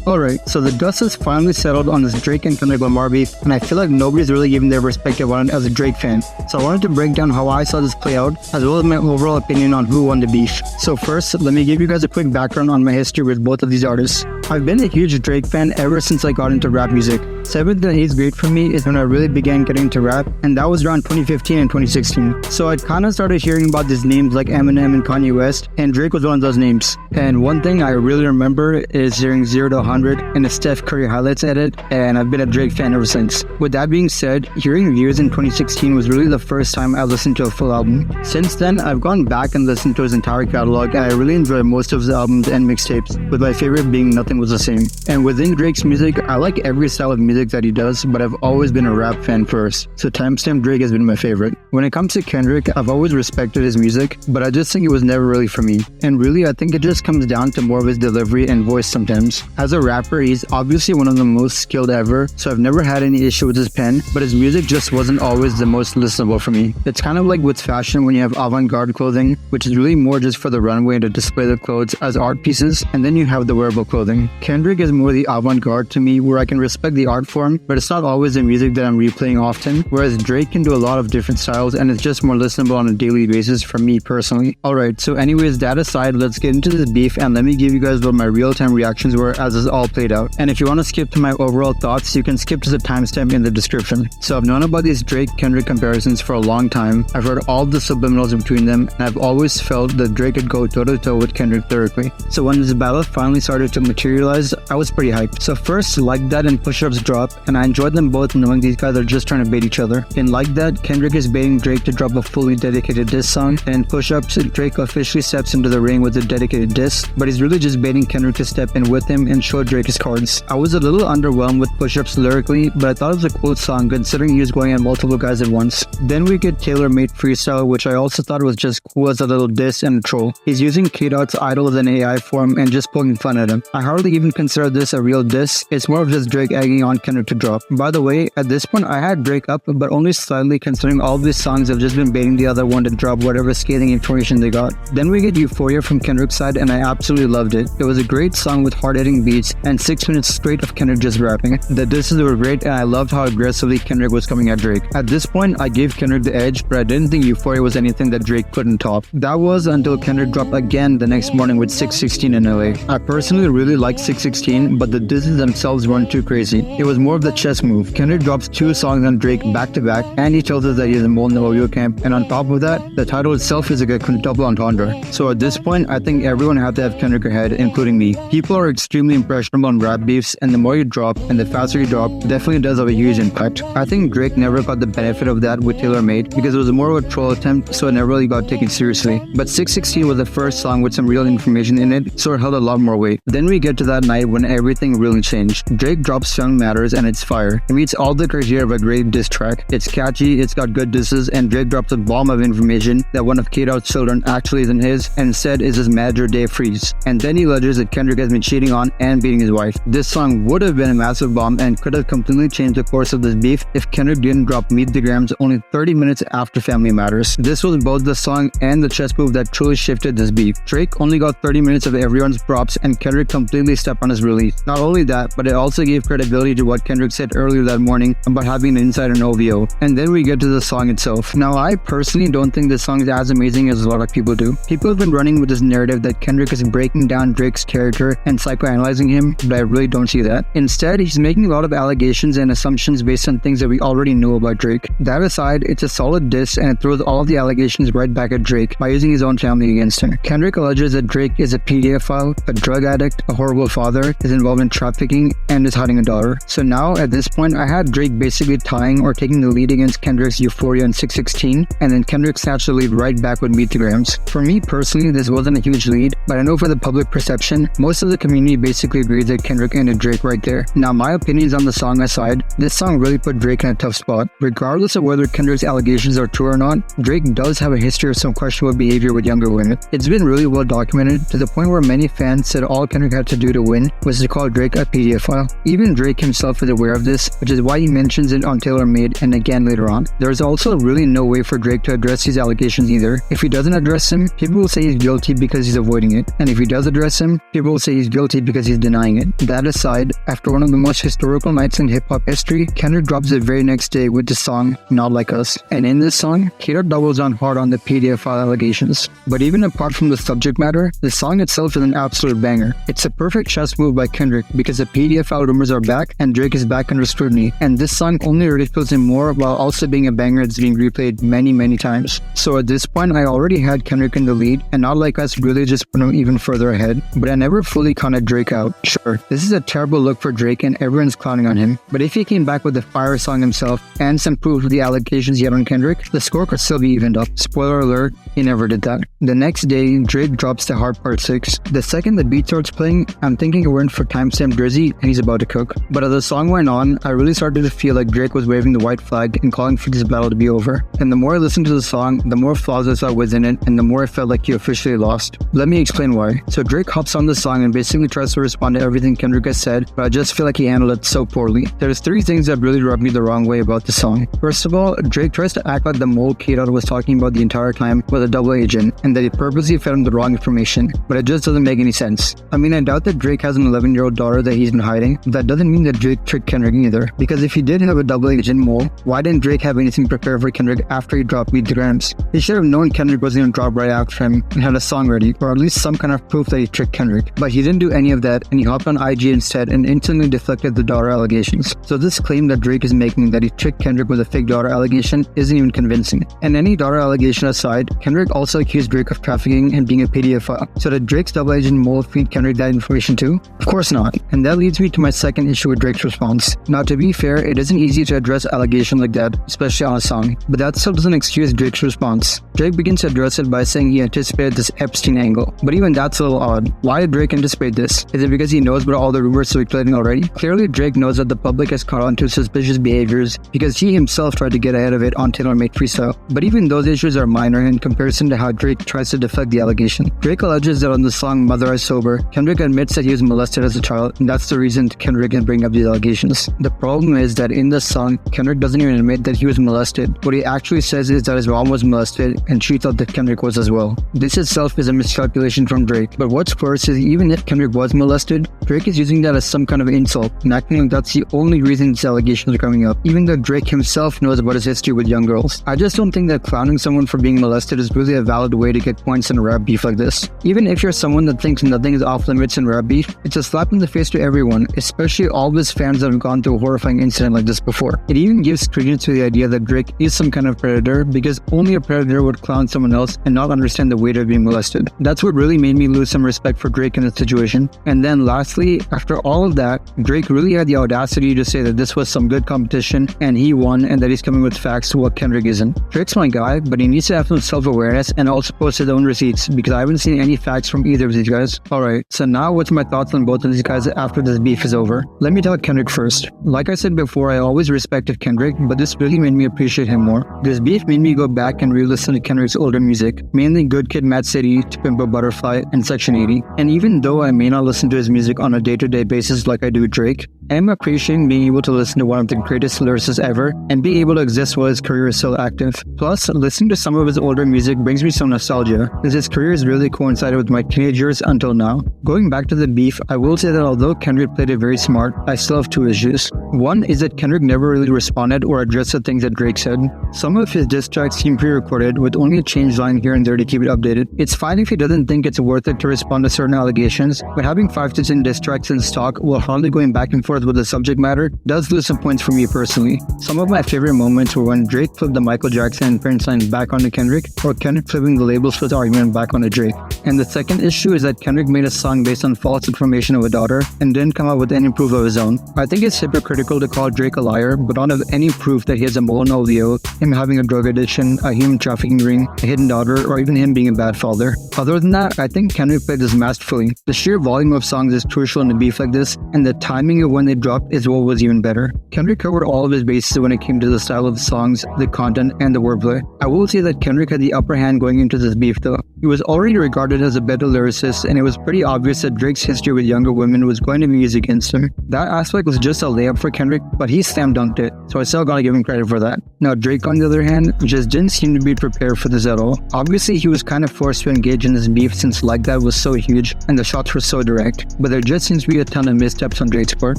Alright, so the dust has finally settled on this Drake and Kendrick Lamar beef, and I feel like nobody's really giving their perspective on it as a Drake fan. So I wanted to break down how I saw this play out, as well as my overall opinion on who won the beef. So first, let me give you guys a quick background on my history with both of these artists. I've been a huge Drake fan ever since I got into rap music. 7th and 8th grade for me is when I really began getting into rap, and that was around 2015 and 2016. So I'd kind of started hearing about these names like Eminem and Kanye West, and Drake was one of those names. And one thing I really remember is hearing 0 to 100 in a Steph Curry highlights edit, and I've been a Drake fan ever since. With that being said, hearing reviews in 2016 was really the first time I listened to a full album. Since then, I've gone back and listened to his entire catalog, and I really enjoy most of his albums and mixtapes, with my favorite being Nothing Was the Same. And within Drake's music, I like every style of music that he does, but I've always been a rap fan first, so timestamp Drake has been my favorite. When it comes to Kendrick, I've always respected his music, but I just think it was never really for me. And really, I think it just comes down to more of his delivery and voice sometimes. As a rapper, he's obviously one of the most skilled ever, so I've never had any issue with his pen, but his music just wasn't always the most listenable for me. It's kind of like with fashion when you have avant-garde clothing, which is really more just for the runway to display the clothes as art pieces, and then you have the wearable clothing. Kendrick is more the avant-garde to me, where I can respect the art form, but it's not always the music that I'm replaying often, whereas Drake can do a lot of different styles and it's just more listenable on a daily basis for me personally. Alright, so anyways, that aside, let's get into this beef and let me give you guys what my real-time reactions were as this all played out. And if you want to skip to my overall thoughts, you can skip to the timestamp in the description. So I've known about these Drake-Kendrick comparisons for a long time. I've heard all the subliminals between them, and I've always felt that Drake could go toe-to-toe with Kendrick lyrically. So when this battle finally started to materialize, I was pretty hyped. So first, Like That and Push Up's drop, and I enjoyed them both knowing these guys are just trying to bait each other. In Like That, Kendrick is baiting Drake to drop a fully dedicated diss song, and in Push Ups, Drake officially steps into the ring with a dedicated diss, but he's really just baiting Kendrick to step in with him and show Drake his cards. I was a little underwhelmed with Push Ups lyrically, but I thought it was a cool song considering he was going at multiple guys at once. Then we get tailor-made Freestyle, which I also thought was just cool as a little diss and a troll. He's using K-Dot's idol as an AI form and just poking fun at him. I hardly even consider this a real diss, it's more of just Drake egging on Kendrick to drop. By the way, at this point I had Drake up, but only slightly considering all these songs have just been baiting the other one to drop whatever scathing information they got. Then we get Euphoria from Kendrick's side, and I absolutely loved it. It was a great song with hard-hitting beats and 6 minutes straight of Kendrick just rapping. The disses were great, and I loved how aggressively Kendrick was coming at Drake. At this point, I gave Kendrick the edge, but I didn't think Euphoria was anything that Drake couldn't top. That was until Kendrick dropped again the next morning with 616 in LA. I personally really liked 616, but the disses themselves weren't too crazy. It was more of the chess move. Kendrick drops 2 songs on Drake back-to-back, and he tells us that he's a mole in the OVO camp, and on top of that, the title itself is like a quintuple entendre. So at this point, I think everyone had to have Kendrick ahead, including me. People are extremely impressionable on rap beefs, and the more you drop, and the faster you drop, definitely does have a huge impact. I think Drake never got the benefit of that with Taylor Made, because it was more of a troll attempt, so it never really got taken seriously. But 616 was the first song with some real information in it, so it held a lot more weight. Then we get to that night when everything really changed. Drake drops Young Matters, and it's fire. It meets all the criteria of a great diss track. It's catchy, it's got good disses, and Drake drops a bomb of information that one of K-Dot's children actually isn't his, and instead is his manager Dave Freeze. And then he alleges that Kendrick has been cheating on and beating his wife. This song would have been a massive bomb and could have completely changed the course of this beef if Kendrick didn't drop Meet the Grams only 30 minutes after Family Matters. This was both the song and the chess move that truly shifted this beef. Drake only got 30 minutes of everyone's props, and Kendrick completely stepped on his release. Not only that, but it also gave credibility to what Kendrick said earlier that morning about having an inside on OVO. And then we get to the song itself. Now, I personally don't think this song is as amazing as a lot of people do. People have been running with this narrative that Kendrick is breaking down Drake's character and psychoanalyzing him, but I really don't see that. Instead, he's making a lot of allegations and assumptions based on things that we already know about Drake. That aside, it's a solid diss, and it throws all of the allegations right back at Drake by using his own family against him. Kendrick alleges that Drake is a pedophile, a drug addict, a horrible father, is involved in trafficking, and is hiding a daughter. So now, at this point, I had Drake basically tying or taking the lead against Kendrick's Euphoria and 616, and then Kendrick snatched the lead right back with Meet the Grams. For me personally, this wasn't a huge lead, but I know for the public perception, most of the community basically agrees that Kendrick ended Drake right there. Now, my opinions on the song aside, this song really put Drake in a tough spot. Regardless of whether Kendrick's allegations are true or not, Drake does have a history of some questionable behavior with younger women. It's been really well documented, to the point where many fans said all Kendrick had to do do to win was to call Drake a pedophile. Even Drake himself is aware of this, which is why he mentions it on Taylor Made and again later on. There's also really no way for Drake to address these allegations either. If he doesn't address him, people will say he's guilty because he's avoiding it. And if he does address him, people will say he's guilty because he's denying it. That aside, after one of the most historical nights in hip-hop history, Kendrick drops the very next day with the song Not Like Us. And in this song, Kato doubles on hard on the pedophile allegations. But even apart from the subject matter, the song itself is an absolute banger. It's a perfect chess move by Kendrick because the pedophile rumors are back and Drake is back under scrutiny. And this song only ridicules him more while also being a banger that's being replayed many times. So at this point, I already had Kendrick in the lead, and Not Like Us really just put him even further ahead. But I never fully counted Drake out. Sure, this is a terrible look for Drake and everyone's clowning on him. But if he came back with a fire song himself and some proof of the allegations he had on Kendrick, the score could still be evened up. Spoiler alert, he never did that. The next day, Drake drops the Hard Part 6. The second the beat starts playing, I'm thinking we're in for timestamp Drizzy and he's about to cook. But as the song went on, I really started to feel like Drake was waving the white flag and calling for this battle to be over. And the more I listened to the song, the more flaws I saw within it and the more I felt like he officially lost. Let me explain why. So Drake hops on the song and basically tries to respond to everything Kendrick has said, but I just feel like he handled it so poorly. There's three things that really rubbed me the wrong way about the song. First of all, Drake tries to act like the mole K-Dot was talking about the entire time was a double agent and that he purposely fed him the wrong information, but it just doesn't make any sense. I mean, I doubt that Drake has an 11-year-old daughter that he's been hiding, but that doesn't mean that Drake tricked Kendrick either, because if he did have a double agent mole, why didn't Drake have anything prepared for Kendrick after he dropped Beat the Grams? He should have known Kendrick was going to drop right after him and had a song ready, or at least some kind of proof that he tricked Kendrick. But he didn't do any of that, and he hopped on IG instead and instantly deflected the daughter allegations. So this claim that Drake is making that he tricked Kendrick with a fake daughter allegation isn't even convincing. And any daughter allegation aside, Kendrick also accused Drake of trafficking and being a pedophile. So did Drake's double agent mole feed Kendrick that information too? Of course not. And that leads me to my second issue with Drake's response. Now, to be fair, it isn't easy to address allegations like that, especially on a song, but that still doesn't excuse Drake's response. Drake begins to address it by saying he anticipated this Epstein angle, but even that's a little odd. Why did Drake anticipate this? Is it because he knows about all the rumors circulating already? Clearly, Drake knows that the public has caught on to suspicious behaviors because he himself tried to get ahead of it on Taylor Made Freestyle. But even those issues are minor in comparison to how Drake tries to deflect the allegation. Drake alleges that on the song Mother I Sober, Kendrick admits that he was molested as a child, and that's the reason Kendrick can bring up these allegations. The problem is that in the song, Kendrick doesn't even admit that he was molested. What he actually says is that his mom was molested and she thought that Kendrick was as well. This itself is a miscalculation from Drake. But what's worse is even if Kendrick was molested, Drake is using that as some kind of insult and acting like that's the only reason these allegations are coming up, even though Drake himself knows about his history with young girls. I just don't think that clowning someone for being molested is really a valid way to get points in a rap beef like this. Even if you're someone that thinks nothing is off limits in rap beef, it's a slap in the face to everyone, especially all of his fans that have gone through a horrifying incident like this before. It even gives credence to the idea that Drake is some kind of predator because only a predator would clown someone else and not understand the weight of being molested. That's what really made me lose some respect for Drake in this situation. And then lastly, after all of that, Drake really had the audacity to say that this was some good competition and he won and that he's coming with facts to what Kendrick isn't. Drake's my guy, but he needs to have some self-awareness and also post his own receipts because I haven't seen any facts from either of these guys. Alright, so now what's my thoughts on both of these guys after this beef is over? Let me talk Kendrick first. Like I said before, I always respected Kendrick, but this really made me appreciate him more. This beef made me go back and re-listen to Kendrick's older music, mainly Good Kid, Mad City, To Pimp a Butterfly, and Section 80. And even though I may not listen to his music on a day-to-day basis like I do with Drake, I am appreciating being able to listen to one of the greatest lyricists ever and being able to exist while his career is still active. Plus, listening to some of his older music brings me some nostalgia, as his career has really coincided with my teenage years until now. Going back to the beef, I will say that although Kendrick played it very smart, I still have two issues. One is that Kendrick never really responded or addressed the things that Drake said. Some of his diss tracks seem pre-recorded with only a changed line here and there to keep it updated. It's fine if he doesn't think it's worth it to respond to certain allegations, but having 5 to 10 diss tracks in stock while hardly going back and forth with the subject matter does lose some points for me personally. Some of my favorite moments were when Drake flipped the Michael Jackson and Prince line back onto Kendrick, or Kendrick flipping the label split argument back onto Drake. And the second issue is that Kendrick made a song based on false information of a daughter and didn't come up with any proof of his own. I think it's hypocritical to call Drake a liar, but don't have any proof that he has a mole in LVO, him having a drug addiction, a human trafficking ring, a hidden daughter, or even him being a bad father. Other than that, I think Kendrick played this masterfully. The sheer volume of songs is crucial in a beef like this, and the timing of when they dropped is what was even better. Kendrick covered all of his bases when it came to the style of the songs, the content, and the wordplay. I will say that Kendrick had the upper hand going into this beef though. He was already regarded noted as a better lyricist, and it was pretty obvious that Drake's history with younger women was going to be used against him. That aspect was just a layup for Kendrick, but he slam dunked it, so I still gotta give him credit for that. Now Drake, on the other hand, just didn't seem to be prepared for this at all. Obviously, he was kind of forced to engage in this beef since Like That was so huge and the shots were so direct, but there just seems to be a ton of missteps on Drake's part,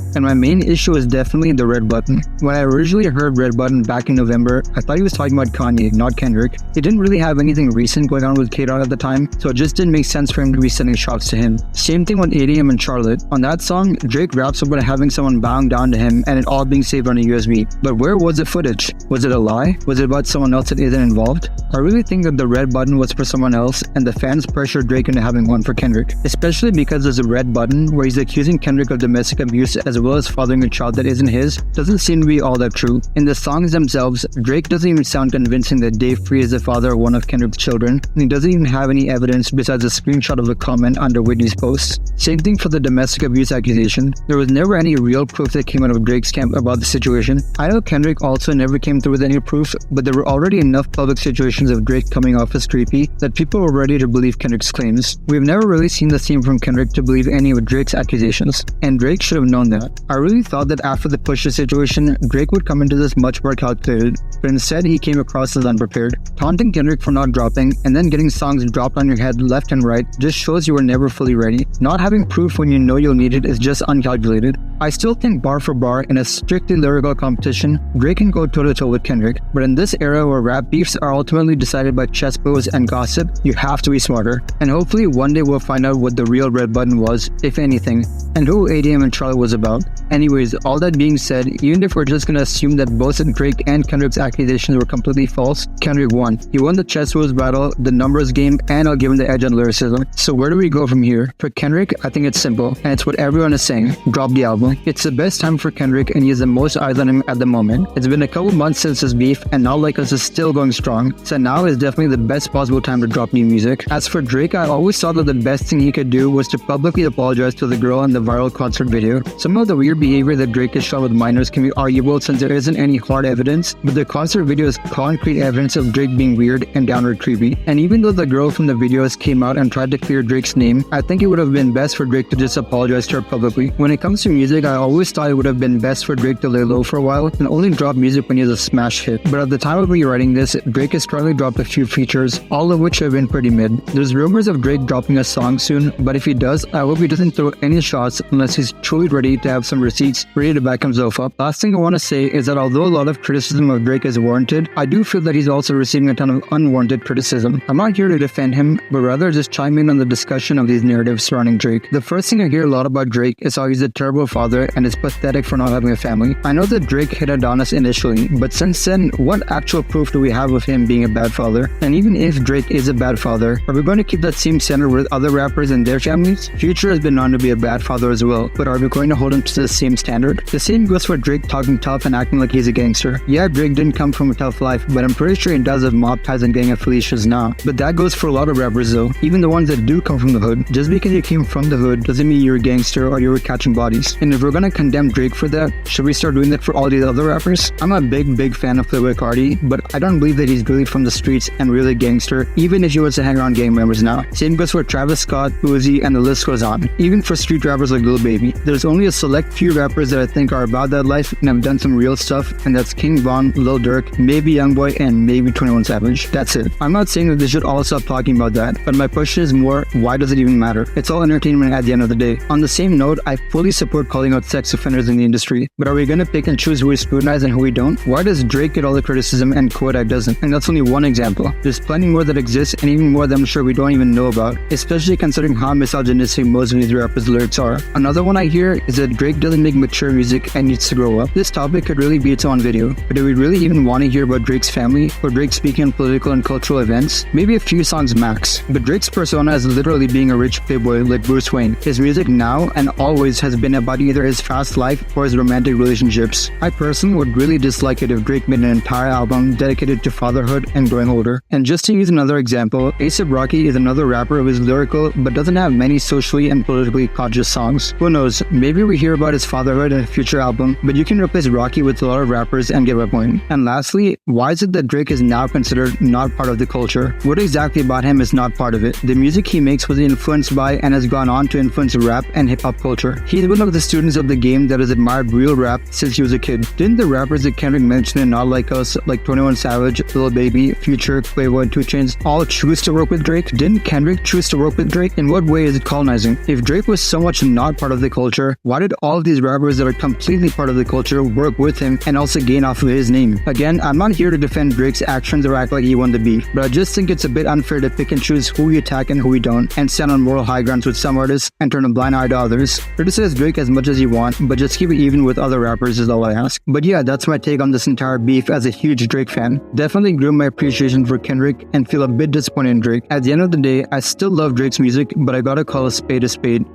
and my main issue is definitely the red button. When I originally heard red button back in November, I thought he was talking about Kanye, not Kendrick. He didn't really have anything recent going on with K-Dot at the time, so it just didn't make sense for him to be sending shots to him. Same thing with 8 AM and Charlotte. On that song, Drake raps about having someone bowing down to him and it all being saved on a USB. But where was the footage? Was it a lie? Was it about someone else that isn't involved? I really think that the red button was for someone else and the fans pressured Drake into having one for Kendrick. Especially because there's a red button where he's accusing Kendrick of domestic abuse as well as fathering a child that isn't his, doesn't seem to be all that true. In the songs themselves, Drake doesn't even sound convincing that Dave Free is the father of one of Kendrick's children, and he doesn't even have any evidence besides a screenshot of a comment under Whitney's post. Same thing for the domestic abuse accusation. There was never any real proof that came out of Drake's camp about the situation. I know Kendrick also never came through with any proof, but there were already enough public situations of Drake coming off as creepy that people were ready to believe Kendrick's claims. We've never really seen the same from Kendrick to believe any of Drake's accusations, and Drake should have known that. I really thought that after the Pusha situation, Drake would come into this much more calculated, but instead he came across as unprepared. Taunting Kendrick for not dropping, and then getting songs dropped on your head left and right just shows you were never fully ready. Not having proof when you know you'll need it is just uncalculated. I still think bar for bar, in a strictly lyrical competition, Drake can go toe-to-toe with Kendrick, but in this era where rap beefs are ultimately decided by chess moves and gossip, you have to be smarter. And hopefully one day we'll find out what the real red button was, if anything, and who 8 AM and Charlotte was about. Anyways, all that being said, even if we're just gonna assume that both Drake and Kendrick's accusations were completely false, Kendrick won. He won the chess moves battle, the numbers game, and I'll give him the edge on lyricism. So where do we go from here? For Kendrick, I think it's simple, and it's what everyone is saying: drop the album. It's the best time for Kendrick, and he has the most eyes on him at the moment. It's been a couple months since his beef, and now Like Us is still going strong, so now is definitely the best possible time to drop new music. As for Drake, I always thought that the best thing he could do was to publicly apologize to the girl in the viral concert video. Some of the weird behavior that Drake has shown with minors can be arguable since there isn't any hard evidence, but the concert video is concrete evidence of Drake being weird and downright creepy. And even though the girl from the videos came out and tried to clear Drake's name, I think it would have been best for Drake to just apologize to her publicly. When it comes to music, I always thought it would have been best for Drake to lay low for a while and only drop music when he has a smash hit. But at the time of me writing this, Drake has currently dropped a few features, all of which have been pretty mid. There's rumors of Drake dropping a song soon, but if he does, I hope he doesn't throw any shots unless he's truly ready to have some receipts ready to back himself up. Last thing I want to say is that although a lot of criticism of Drake is warranted, I do feel that he's also receiving a ton of unwarranted criticism. I'm not here to defend him, but rather just chime in on the discussion of these narratives surrounding Drake. The first thing I hear a lot about Drake is how he's a terrible father and is pathetic for not having a family. I know that Drake hit Adonis initially, but since then, what actual proof do we have of him being a bad father? And even if Drake is a bad father, are we going to keep that same standard with other rappers and their families? Future has been known to be a bad father as well, but are we going to hold him to the same standard? The same goes for Drake talking tough and acting like he's a gangster. Yeah, Drake didn't come from a tough life, but I'm pretty sure he does have mob ties and gang affiliations now. But that goes for a lot of rappers though, even the ones that do come from the hood. Just because you came from the hood doesn't mean you're a gangster or you were catching bodies. And if we're gonna condemn Drake for that, should we start doing that for all these other rappers? I'm a big fan of Playboi Carti, but I don't believe that he's really from the streets and really a gangster, even if he was to hang around gang members now. Same goes for Travis Scott, Uzi, and the list goes on. Even for street rappers like Lil Baby, there's only a select few rappers that I think are about that life and have done some real stuff, and that's King Von, Lil Durk, maybe Youngboy, and maybe 21 Savage. That's it. I'm not saying that they should all stop talking about that, but my question is more, why does it even matter? It's all entertainment at the end of the day. On the same note, I fully support calling out sex offenders in the industry, but are we gonna pick and choose who we scrutinize and who we don't? Why does Drake get all the criticism and Kodak doesn't? And that's only one example. There's plenty more that exist, and even more that I'm sure we don't even know about, especially considering how misogynistic most of these rappers' lyrics are. Another one I hear is that Drake doesn't make mature music and needs to grow up. This topic could really be its own video, but do we really even want to hear about Drake's family or Drake speaking on political and cultural events? Maybe a few songs max, but Drake's persona is literally being a rich playboy like Bruce Wayne. His music now and always has been about either his fast life or his romantic relationships. I personally would really dislike it if Drake made an entire album dedicated to fatherhood and growing older. And just to use another example, A$AP Rocky is another rapper who is lyrical but doesn't have many socially and politically conscious songs. Who knows, maybe we hear about his fatherhood in a future album, but you can replace Rocky with a lot of rappers and get my point. And lastly, why is it that Drake is now considered not part of the culture? What exactly about him is not part of of it. The music he makes was influenced by and has gone on to influence rap and hip-hop culture. He's one of the students of the game that has admired real rap since he was a kid. Didn't the rappers that Kendrick mentioned in Not Like Us, like 21 Savage, Lil Baby, Future, Quavo, and 2 Chainz, all choose to work with Drake? Didn't Kendrick choose to work with Drake? In what way is it colonizing? If Drake was so much not part of the culture, why did all these rappers that are completely part of the culture work with him and also gain off of his name? Again, I'm not here to defend Drake's actions or act like he won the beef, but I just think it's a bit unfair to pick and choose who we attack and who we don't, and stand on moral high grounds with some artists and turn a blind eye to others. Criticize Drake as much as you want, but just keep it even with other rappers is all I ask. But yeah, that's my take on this entire beef as a huge Drake fan. Definitely grew my appreciation for Kendrick and feel a bit disappointed in Drake. At the end of the day, I still love Drake's music, but I gotta call a spade,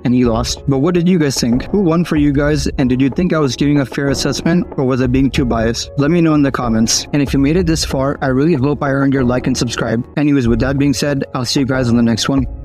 and he lost. But what did you guys think? Who won for you guys, and did you think I was giving a fair assessment, or was I being too biased? Let me know in the comments. And if you made it this far, I really hope I earned your like and subscribe. Anyways, with that being said, I'll see you guys on the next one.